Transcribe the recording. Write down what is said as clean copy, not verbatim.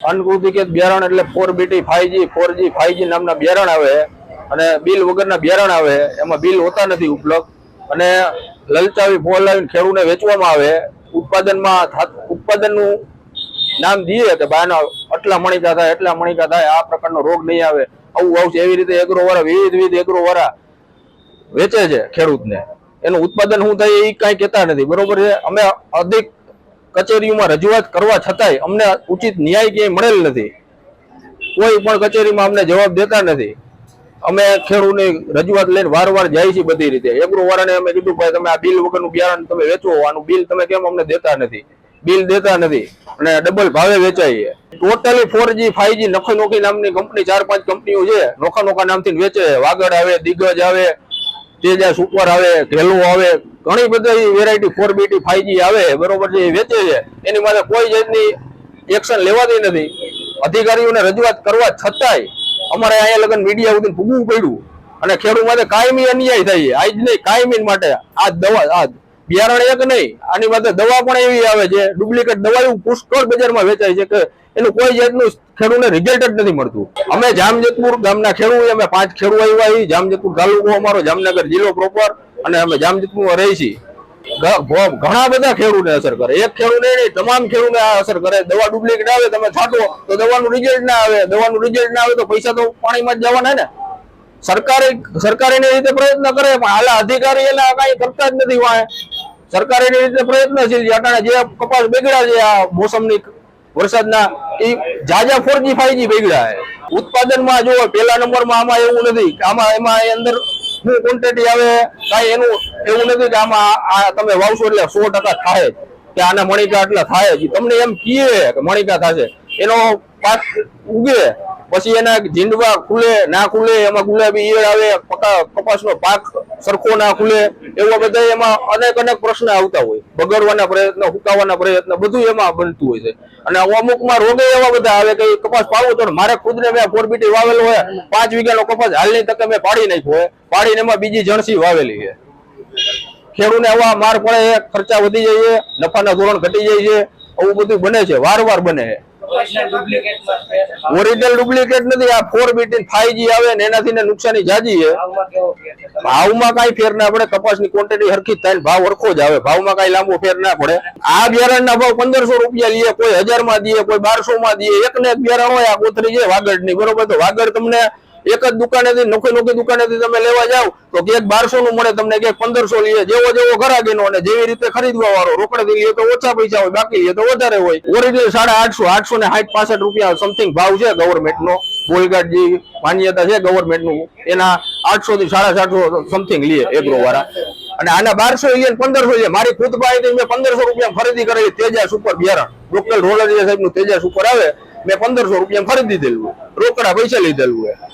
અનકૃતિકેત બિયારણ એટલે 4BT 5G 4G 5G નામના બિયારણ આવે અને બિલ વગરના બિયારણ આવે, એમાં બિલ હોતા નથી ઉપલબ્ધ અને લલચાવી ફોલાવીને ખેડૂતને વેચવામાં આવે. ઉત્પાદનનું નામ દઈએ કે બાના આટલા મણિકા થાય એટલા મણિકા થાય, આ પ્રકારનો રોગ નહીં આવે, આવું આવશે, એવી રીતે એગ્રોવાળા વિવિધ એગ્રોવાળા વેચે છે ખેડૂતને. એનું ઉત્પાદન શું થાય એ કાંઈ કહેતા નથી. બરોબર છે, અમે અધિક કચેરીઓમાં રજૂઆત કરવા છતાંય અમને ઉચિત ન્યાય ક્યાંય મળેલ નથી. કોઈ પણ કચેરીમાં અમને જવાબ દેતા નથી. અમે ખેડૂતની રજૂઆત લઈને વારવાર જાય છીએ બધી રીતે. એગ્રોવાળાને અમે કીધું ભાઈ તમે આ બિલ વગરનું બિયારણ તમે વેચો, આનું બિલ તમે કેમ અમને દેતા નથી? બિલ દેતા નથી અને ડબલ ભાવે વેચાય. ટોટલી 4G 5G નોખી નામની કંપની 4-5 કંપનીઓ છે, નોખા નામથી વેચે. વાગડ આવે, દિગ્ગજ આવે, તેજા સુપર આવે, ઘેલો આવે, ઘણી બધી વેરાયટી 4BT 5G આવે, બરોબર છે, એ વેચે છે. એની માટે કોઈ જાતની એક્શન લેવાતી નથી. અધિકારીઓને રજૂઆત કરવા છતાંય અમારે અહીંયા લગન મીડિયા સુધી ભૂગવું પડ્યું અને ખેડૂત માટે કાયમી અન્યાય થાય. આજ નહીં, કાયમી માટે આ દવા, આ બિયારણ એક નહીં, આની માટે દવા પણ એવી આવે છે, ડુપ્લિકેટ દવા પુષ્કળ બજારમાં વેચાય છે કે એનું કોઈ જાતનું ખેડૂતને રિઝલ્ટ જ નથી મળતું. અમે જામજેતપુર ગામના ખેડૂત, અમે 5 ખેડૂત આવ્યા. જામજેતપુર તાલુકો અમારો, જામનગર જિલ્લો પ્રોપર, અને અમે જામજેતપુરમાં રહી છીએ. ઘણા બધા ખેડૂતને અસર કરે, એક ખેડૂત નહીં, તમામ ખેડૂતને આ અસર કરે. દવા ડુપ્લિકેટ આવે, તમે છાંટો તો દવાનું રિઝલ્ટ ના આવે, દવાનું રિઝલ્ટ ના આવે તો પૈસા તો પાણીમાં જ જવાના ને. સરકારી રીતે પ્રયત્ન કરે પણ હાલ અધિકારી એના કઈ કરતા જ નથી. વાય સરકારી રીતે પ્રયત્નશીલ છે. અટાણે જે કપાસ બગડ્યા છે આ મોસમની વરસાદના, એ જાજા 4G 5G બગડ્યા છે. ઉત્પાદનમાં જો પહેલા નંબરમાં આમાં એવું નથી, આમાં એમાં અંદર શું ક્વોન્ટિટી આવે કાંઈ એનું એવું નથી કે આમાં આ તમે વાવશો એટલે 100% થાય કે આના મણિકા એટલા થાય. તમને એમ કીએ કે મણિકા થશે, એનો પાક ઉગે પછી એના ઝીંડવા ખુલે ના ખુલે, એમાં ગુલાબી ઈયળ આવે, કપાસનો પાક સરખો ના ખુલે, એવા બધા એમાં અનેક પ્રશ્ન આવતા હોય. બગડવાના પ્રયત્ન, હુકાવાના પ્રયત્ન, બધું એમાં બનતું હોય છે. અને અમુકમાં રોગે એવા બધા આવે કે કપાસ પાડવો તો મારે ખુદને મેં 4BT વાવેલો હોય, 5 વીઘાનો કપાસ હાલની તકે મેં પાડી નાખ્યો હોય, પાડીને એમાં બીજી જણસી વાવેલી છે. ખેડૂતને આવા માર પડે, ખર્ચા વધી જાય છે, નફાના ધોરણ ઘટી જાય છે, આવું બધું બને છે, વારવાર બને છે. ઓરિજિનલ ડુપ્લિકેટ નથી, આ 4BT 5G આવે ને એનાથી નુકસાની જાજી છે. ભાવમાં કઈ ફેર ના પડે, કપાસની ક્વોન્ટિટી હરખી થાય, ભાવ હરખો જ આવે, ભાવમાં કઈ લાંબો ફેર ના પડે. આ બિયારણના ભાવ 1500 રૂપિયા લઈએ, કોઈ 1000 માં દે, કોઈ 1200 માં દે. એક ને એક બિયારણ હોય આ કોથરી છે વાગડની, બરોબર, તો વાગડ તમને એક જ દુકાનેથી નોખી દુકાનેથી તમે લેવા જાવ તો ક્યાંક 1200 નું મળે, તમને ક્યાંક 1500 લઈએ. જેવો ઘરાગીનો અને જેવી રીતે ખરીદવા વાળો, રોકડેથી લઈએ તો ઓછા પૈસા હોય, બાકી લઈએ તો વધારે હોય. ઓરિજિનલ 850 ને 65 રૂપિયા સમથિંગ ભાવ છે ગવર્મેન્ટનો. બોલગાડ જે માન્યતા છે ગવર્મેન્ટનું, એના 800 થી 750 સમથિંગ લઈએ એગ્રો વાળા. અને આના 1200 લઈએ 1500 લઈએ. મારી ખુદ પાસેથી મેં 1500 રૂપિયા ખરીદી કરેલી તેજા સુપર બિયારણ, ડોક્ટર રોલરિયા સાહેબ નું તેજા સુપર આવે, મેં 1500 રૂપિયા ખરીદી દીધેલું, રોકડા પૈસા લીધેલું.